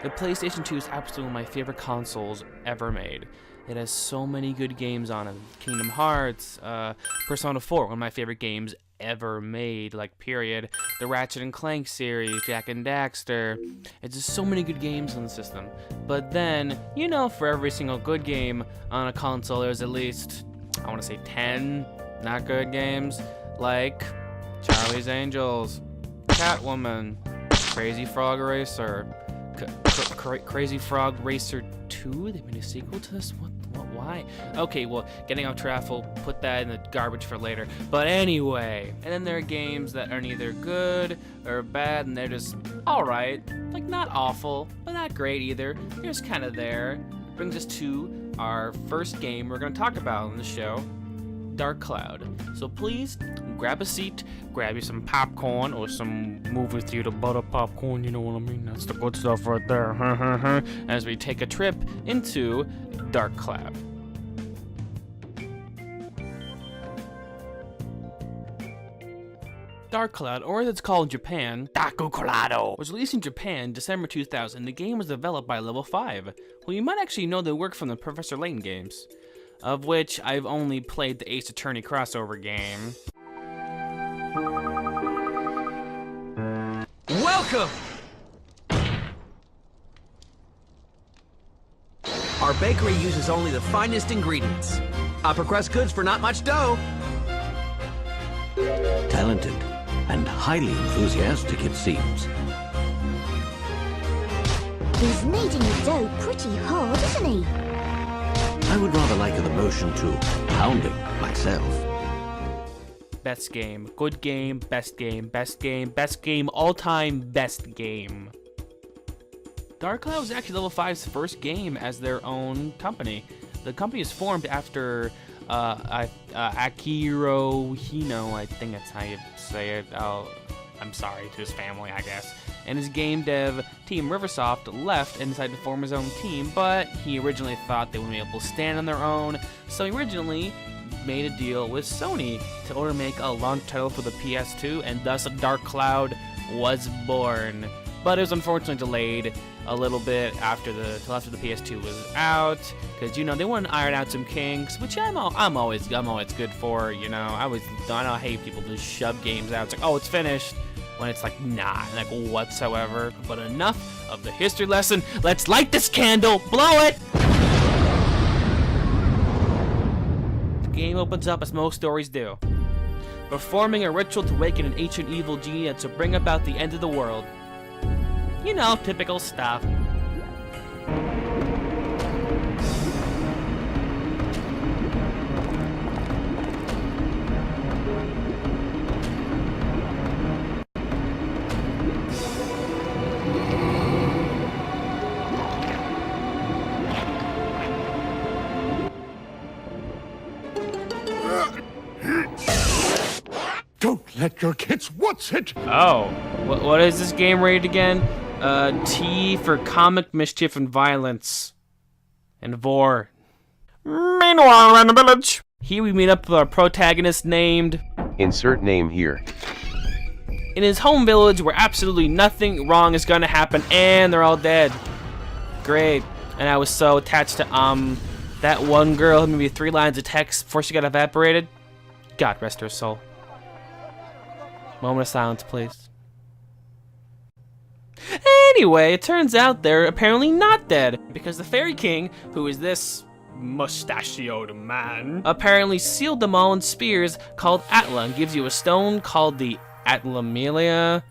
The PlayStation 2 is absolutely my favorite consoles ever made. It has so many good games on it. Kingdom Hearts, Persona 4, one of my favorite games ever made, like, period. The Ratchet and Clank series, Jak and Daxter. It's just so many good games on the system. But then, you know, for every single good game on a console, there's at least, I want to say 10 not good games, like Charlie's Angels, Catwoman, Crazy Frog Racer, Crazy Frog Racer 2? They made a sequel to this? What? Why? Okay, well, getting off track, we'll put that in the garbage for later. But anyway, and then there are games that are neither good or bad, and they're just alright. Like, not awful, but not great either. They're just kind of there. Brings us to our first game we're going to talk about on the show, Dark Cloud. So please, grab a seat, grab you some popcorn or some movie theater butter popcorn, you know what I mean? That's the good stuff right there. As we take a trip into Dark Cloud. Dark Cloud, or as it's called in Japan, Daku Colado, was released in Japan December 2000. The game was developed by Level 5, who you might actually know they work from the Professor Layton games, of which I've only played the Ace Attorney crossover game. Welcome! Our bakery uses only the finest ingredients. Upper crust goods for not much dough. Talented and highly enthusiastic, it seems. He's kneading the dough pretty hard, isn't he? I would rather liken the motion to pounding myself. Best game, good game, best game, best game, best game, all-time best game. Dark Cloud was actually Level 5's first game as their own company. The company is formed after Akihiro Hino, I think that's how you say it. I'm sorry to his family, I guess. And his game dev team Riversoft left and decided to form his own team, but he originally thought they wouldn't be able to stand on their own, so he originally made a deal with Sony in order to make a launch title for the PS2, and thus Dark Cloud was born. But it was unfortunately delayed a little bit after the PS2 was out, because, you know, they wanted to iron out some kinks, which I'm always good for. You know, I hate people who just shove games out. It's like, oh, it's finished, when it's like not like whatsoever. But enough of the history lesson. Let's light this candle, blow it. The game opens up as most stories do, performing a ritual to awaken an ancient evil genie and to bring about the end of the world. You know, typical stuff. Don't let your kids watch it! Oh, what is this game rated again? T for comic mischief and violence. And vor. Meanwhile, in the village. Here we meet up with our protagonist named... Insert name here. In his home village where absolutely nothing wrong is gonna happen and they're all dead. Great. And I was so attached to, that one girl who maybe 3 lines of text before she got evaporated. God rest her soul. Moment of silence, please. Anyway, it turns out they're apparently not dead, because the Fairy King, who is this mustachioed man, apparently sealed them all in spears called Atla, and gives you a stone called the Atlamila.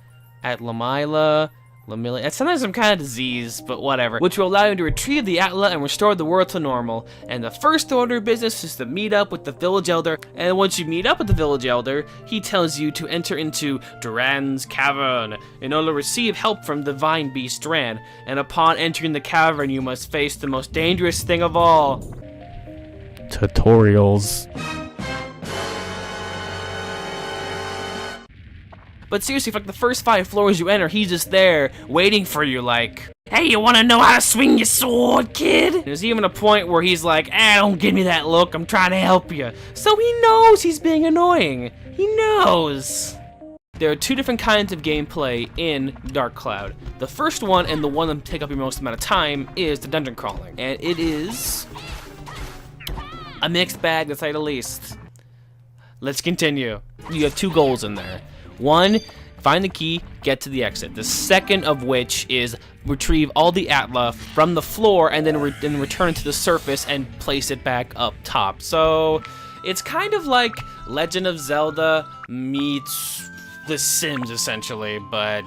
It's sometimes some kind of disease, but whatever, which will allow you to retrieve the Atla and restore the world to normal. And the first order of business is to meet up with the village elder, and once you meet up with the village elder, he tells you to enter into Duran's cavern in order to receive help from divine beast Duran, and upon entering the cavern you must face the most dangerous thing of all. Tutorials. But seriously, for like the first 5 floors you enter, he's just there, waiting for you, like, hey, you wanna know how to swing your sword, kid? There's even a point where he's like, don't give me that look, I'm trying to help you. So he knows he's being annoying. He knows. There are two different kinds of gameplay in Dark Cloud. The first one, and the one that take up your most amount of time, is the dungeon crawling. And it is a mixed bag, to say the least. Let's continue. You have two goals in there. One, find the key, get to the exit. The second of which is retrieve all the Atla from the floor and then return it to the surface and place it back up top. So it's kind of like Legend of Zelda meets The Sims, essentially, but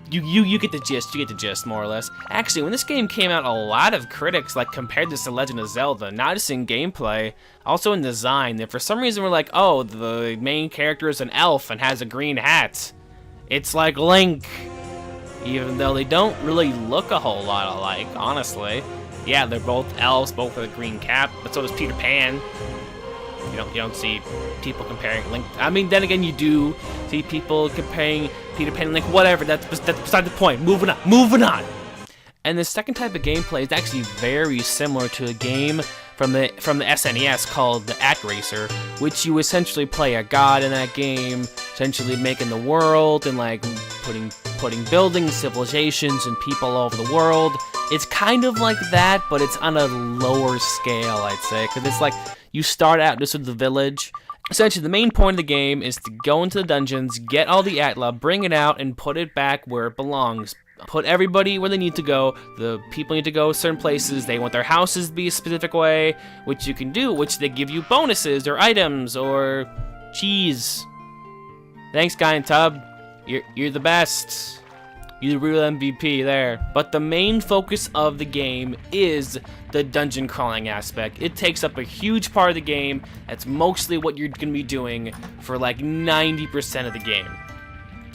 you get the gist. You get the gist, more or less. Actually, when this game came out, a lot of critics compared this to Legend of Zelda, not just in gameplay, also in design. That for some reason were like, oh, the main character is an elf and has a green hat. It's like Link, even though they don't really look a whole lot alike, honestly. Yeah, they're both elves, both with a green cap, but so does Peter Pan. You don't see people comparing Link. I mean, then again, you do see people comparing Peter Pan and Link. Whatever. That's beside the point. Moving on. And the second type of gameplay is actually very similar to a game from the SNES called the Act Racer, which you essentially play a god in that game, essentially making the world and like putting buildings, civilizations, and people all over the world. It's kind of like that, but it's on a lower scale, I'd say, because it's like you start out just with the village. Essentially, the main point of the game is to go into the dungeons, get all the Atla, bring it out, and put it back where it belongs. Put everybody where they need to go. The people need to go certain places. They want their houses to be a specific way, which you can do, which they give you bonuses or items or cheese. Thanks, Guy and Tub. You're the best. You're the real MVP there. But the main focus of the game is the dungeon crawling aspect. It takes up a huge part of the game. That's mostly what you're going to be doing for like 90% of the game.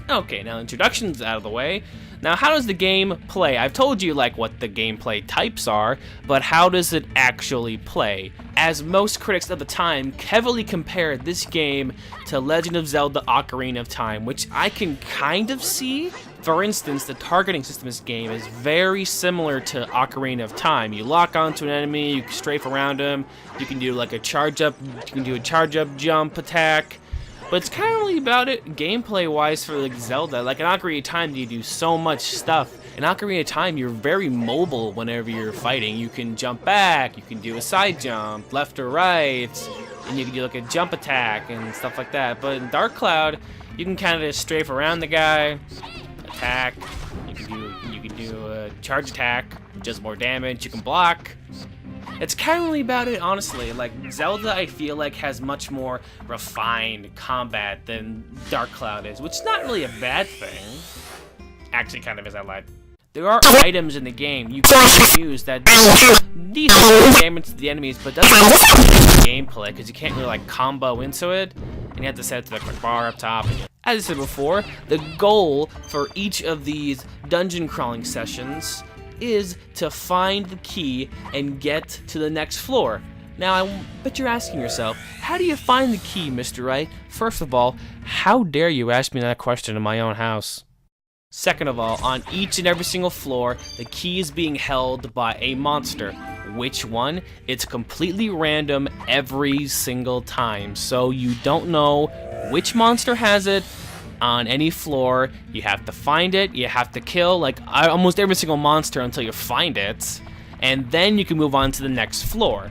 Okay, now introduction's out of the way. Now, how does the game play? I've told you like what the gameplay types are, but how does it actually play? As most critics of the time heavily compared this game to Legend of Zelda Ocarina of Time, which I can kind of see. For instance, the targeting system of this game is very similar to Ocarina of Time. You lock onto an enemy, you strafe around them, you can do like a charge up jump attack. But it's kind of really about it gameplay-wise for like Zelda. Like in Ocarina of Time, you do so much stuff. In Ocarina of Time, you're very mobile whenever you're fighting. You can jump back, you can do a side jump, left or right, and you can do like a jump attack and stuff like that. But in Dark Cloud, you can kind of just strafe around the guy, attack. You can do a charge attack, just more damage. You can block. It's kind of really about it, honestly. Like, Zelda, I feel like, has much more refined combat than Dark Cloud is, which is not really a bad thing. Actually, kind of is, I lied. There are items in the game you can use that do decent damage to the enemies, but doesn't gameplay, because you can't really, like, combo into it, and you have to set it to the quick bar up top. As I said before, the goal for each of these dungeon crawling sessions is to find the key and get to the next floor. Now, I bet you're asking yourself, how do you find the key, Mr. Wright? First of all, how dare you ask me that question in my own house? Second of all, on each and every single floor, the key is being held by a monster. Which one? It's completely random every single time, so you don't know which monster has it. On any floor, you have to find it, you have to kill like almost every single monster until you find it, and then you can move on to the next floor.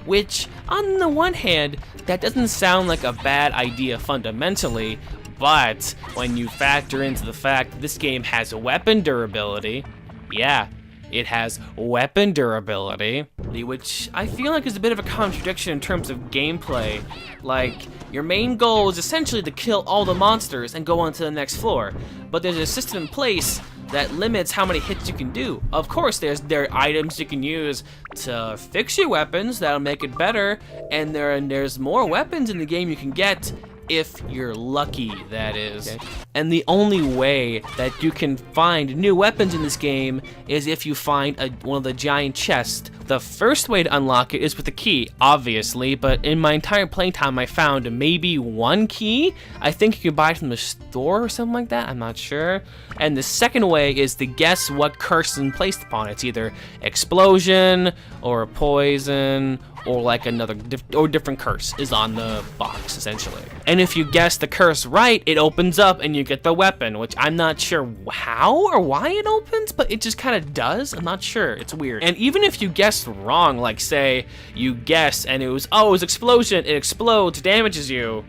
Which, on the one hand, that doesn't sound like a bad idea fundamentally, but when you factor into the fact that this game has weapon durability, yeah, it has weapon durability, which I feel like is a bit of a contradiction in terms of gameplay. Like, your main goal is essentially to kill all the monsters and go on to the next floor, but there's a system in place that limits how many hits you can do. Of course, there are items you can use to fix your weapons that'll make it better, and there's more weapons in the game you can get if you're lucky, that is. Okay. And the only way that you can find new weapons in this game is if you find one of the giant chests. The first way to unlock it is with a key, obviously, but in my entire playtime I found maybe one key. I think you can buy it from the store or something like that, I'm not sure. And the second way is to guess what curse is placed upon it. It's either explosion, or poison, or like another different curse is on the box, essentially. And if you guess the curse right, it opens up and you get the weapon, which I'm not sure how or why it opens, but it just kind of does. I'm not sure. It's weird. And even if you guessed wrong, like say you guess and it was explosion, it explodes, damages you,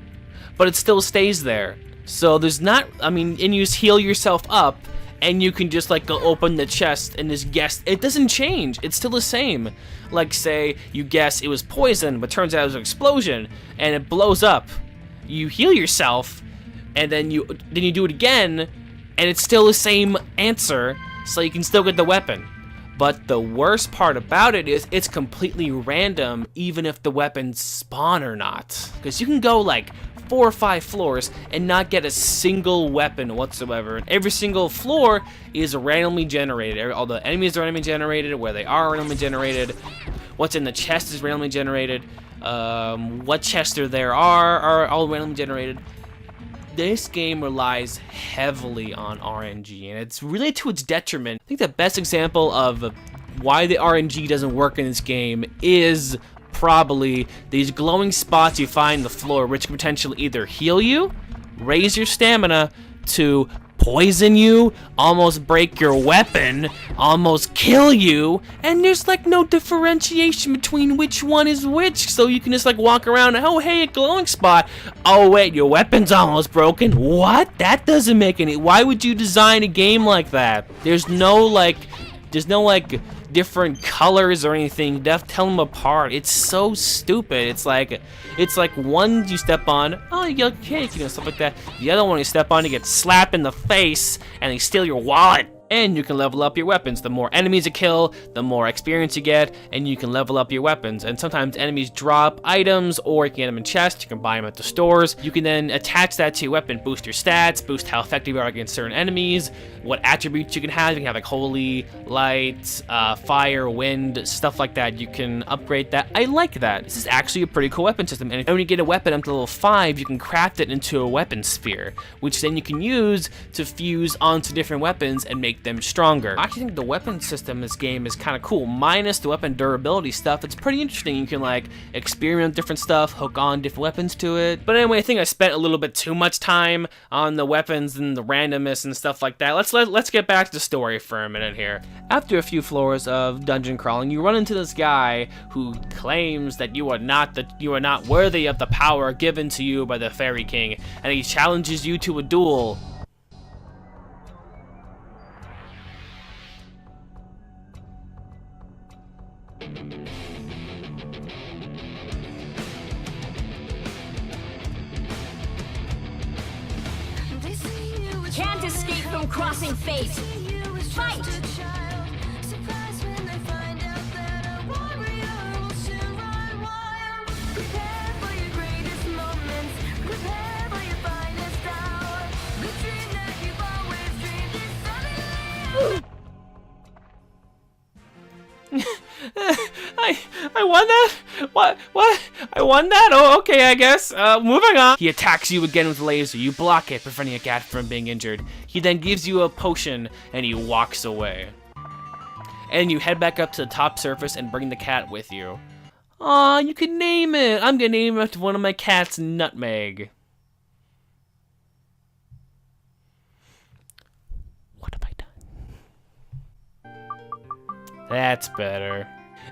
but it still stays there. So there's not, and you just heal yourself up, and you can just like go open the chest and just guess. It doesn't change. It's still the same. Like say you guess it was poison, but turns out it was an explosion, and it blows up. You heal yourself, and then you do it again, and it's still the same answer, so you can still get the weapon. But the worst part about it is it's completely random, even if the weapons spawn or not. Because you can go like 4 or 5 floors and not get a single weapon whatsoever. And every single floor is randomly generated. All the enemies are randomly generated, where they are randomly generated, what's in the chest is randomly generated, what chests there are all randomly generated. This game relies heavily on RNG, and it's really to its detriment. I think the best example of why the RNG doesn't work in this game is probably these glowing spots you find on the floor, which can potentially either heal you, raise your stamina, to poison you, almost break your weapon, almost kill you, and there's like no differentiation between which one is which, so you can just like walk around and, oh hey, a glowing spot, oh wait, your weapon's almost broken. What? That doesn't make any. Why would you design a game like that? There's no different colors or anything that tell them apart. It's so stupid. It's like one you step on, oh, you get a cake, stuff like that. The other one you step on, you get slapped in the face and they steal your wallet. And you can level up your weapons. The more enemies you kill, the more experience you get, and you can level up your weapons. And sometimes enemies drop items, or you can get them in chests, you can buy them at the stores. You can then attach that to your weapon, boost your stats, boost how effective you are against certain enemies, what attributes you can have. You can have like holy, light, fire, wind, stuff like that. You can upgrade that. I like that. This is actually a pretty cool weapon system. And when you get a weapon up to level 5, you can craft it into a weapon sphere, which then you can use to fuse onto different weapons and make them stronger. I actually think the weapon system in this game is kind of cool. Minus the weapon durability stuff, it's pretty interesting. You can like experiment with different stuff, hook on different weapons to it. But anyway, I think I spent a little bit too much time on the weapons and the randomness and stuff like that. Let's get back to the story for a minute here. After a few floors of dungeon crawling, you run into this guy who claims that you are not worthy of the power given to you by the Fairy King, and he challenges you to a duel. Can't escape from crossing fate. Fight! I won that? What? I won that? Oh, okay, I guess. Moving on. He attacks you again with a laser. You block it, preventing a cat from being injured. He then gives you a potion, and he walks away. And you head back up to the top surface and bring the cat with you. Aw, you can name it. I'm gonna name it after one of my cats, Nutmeg. What have I done? That's better.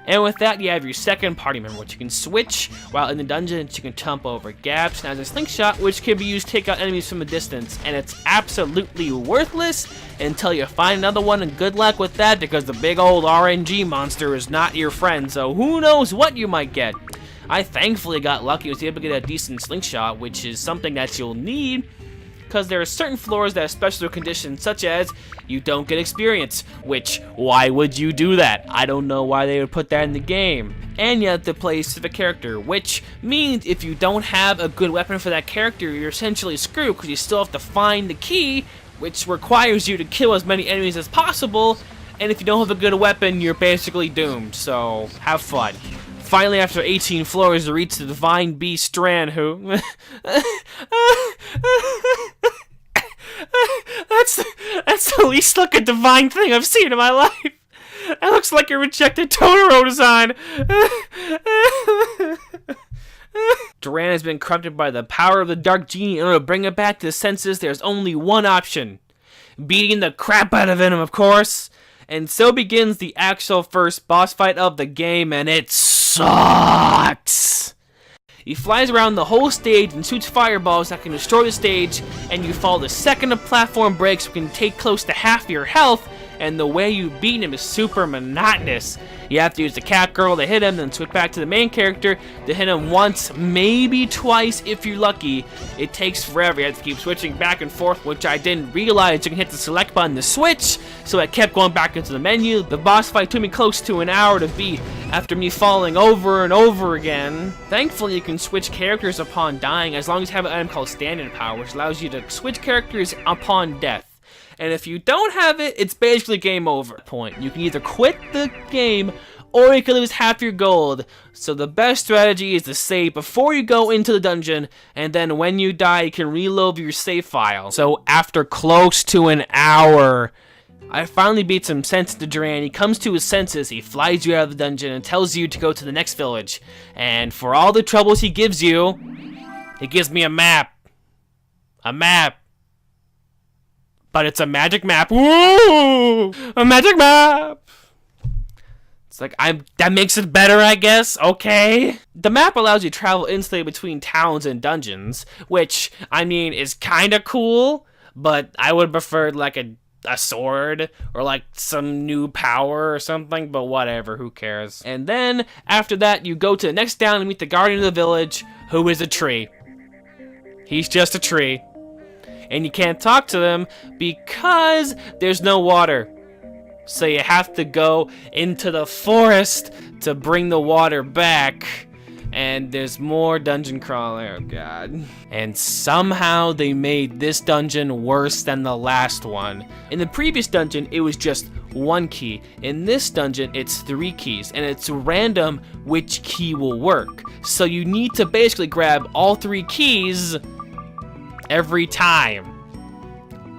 And with that, you have your second party member, which you can switch while in the dungeon. You can jump over gaps. Now, there's a slingshot, which can be used to take out enemies from a distance, and it's absolutely worthless until you find another one, and good luck with that, because the big old RNG monster is not your friend, so who knows what you might get. I thankfully got lucky. I was able to get a decent slingshot, which is something that you'll need, because there are certain floors that have special conditions, such as you don't get experience, which, why would you do that? I don't know why they would put that in the game. And you have to play a specific character, which means if you don't have a good weapon for that character, you're essentially screwed, because you still have to find the key, which requires you to kill as many enemies as possible, and if you don't have a good weapon, you're basically doomed, so have fun. Finally, after 18 floors, you reach the Divine Beast Strand, who... That's the least looking divine thing I've seen in my life. That looks like a rejected Totoro design. Duran has been corrupted by the power of the Dark Genie. In order to bring it back to the senses, there's only one option. Beating the crap out of him, of course. And so begins the actual first boss fight of the game, and it sucks! He flies around the whole stage and shoots fireballs that can destroy the stage, and you fall the second the platform breaks, which can take close to half your health, and the way you beat him is super monotonous. You have to use the cat girl to hit him, then switch back to the main character to hit him once, maybe twice if you're lucky. It takes forever. You have to keep switching back and forth, which I didn't realize you can hit the select button to switch, so I kept going back into the menu. The boss fight took me close to an hour to beat after me falling over and over again. Thankfully, you can switch characters upon dying as long as you have an item called Stand-In Power, which allows you to switch characters upon death. And if you don't have it, it's basically game over. Point. You can either quit the game or you can lose half your gold. So the best strategy is to save before you go into the dungeon, and then when you die, you can reload your save file. So after close to an hour, I finally beat some sense to Duran. He comes to his senses, he flies you out of the dungeon and tells you to go to the next village. And for all the troubles he gives you, he gives me a map. A map. But it's a magic map. Woo! A magic map! It's like, that makes it better, I guess. Okay. The map allows you to travel instantly between towns and dungeons, which, I mean, is kind of cool, but I would prefer, like, a sword or, like, some new power or something, but whatever, who cares. And then, after that, you go to the next town and meet the guardian of the village, who is a tree. He's just a tree. And you can't talk to them because there's no water. So you have to go into the forest to bring the water back. And there's more dungeon crawling. Oh god. And somehow they made this dungeon worse than the last one. In the previous dungeon, it was just one key. In this dungeon, it's 3 keys. And it's random which key will work. So you need to basically grab all 3 keys every time.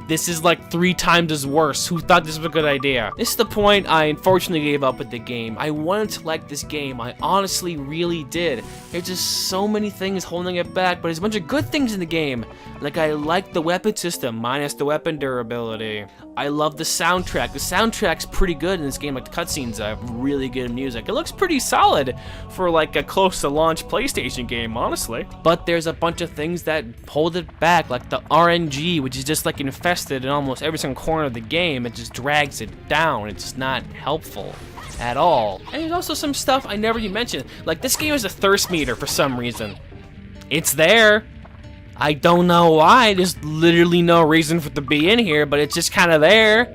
This is like 3 times as worse. Who thought this was a good idea? This is the point I unfortunately gave up with the game. I wanted to like this game. I honestly really did. There's just so many things holding it back, but there's a bunch of good things in the game. Like, I like the weapon system, minus the weapon durability. I love the soundtrack. The soundtrack's pretty good in this game. Like, the cutscenes have really good music. It looks pretty solid for like a close to launch PlayStation game, honestly. But there's a bunch of things that hold it back, like the RNG, which is just like infested in almost every single corner of the game. It just drags it down. It's just not helpful at all. And there's also some stuff I never even mentioned. Like, this game has a thirst meter for some reason. It's there. I don't know why. There's literally no reason for it to be in here, but it's just kind of there.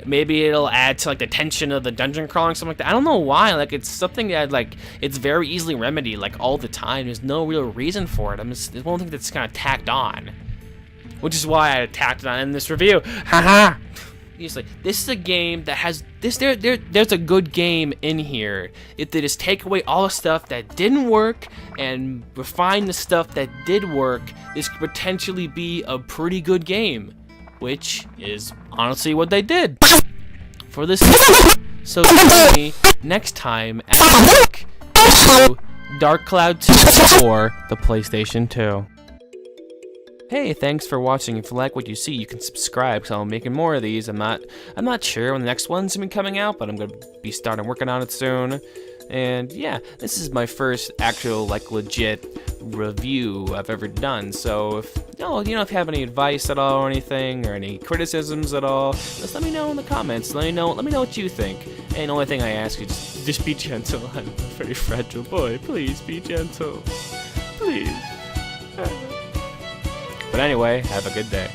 Maybe it'll add to like the tension of the dungeon crawling, something like that. I don't know why. Like, it's something that like it's very easily remedied like all the time. There's no real reason for it. it's one thing that's kind of tacked on, which is why I tacked it on in this review. Haha. Seriously, this is a game that has this. There's a good game in here. If they just take away all the stuff that didn't work and refine the stuff that did work, this could potentially be a pretty good game, which is honestly what they did for this. So join me next time as we look into Dark Cloud 2 for the PlayStation 2. Hey, thanks for watching. If you like what you see, you can subscribe, because I'm making more of these. I'm not sure when the next one's gonna be coming out, but I'm gonna be starting working on it soon. And yeah, this is my first actual like legit review I've ever done. So if if you have any advice at all or anything, or any criticisms at all, just let me know in the comments. Let me know what you think. And the only thing I ask is just be gentle. I'm a very fragile boy. Please be gentle. Please. But anyway, have a good day.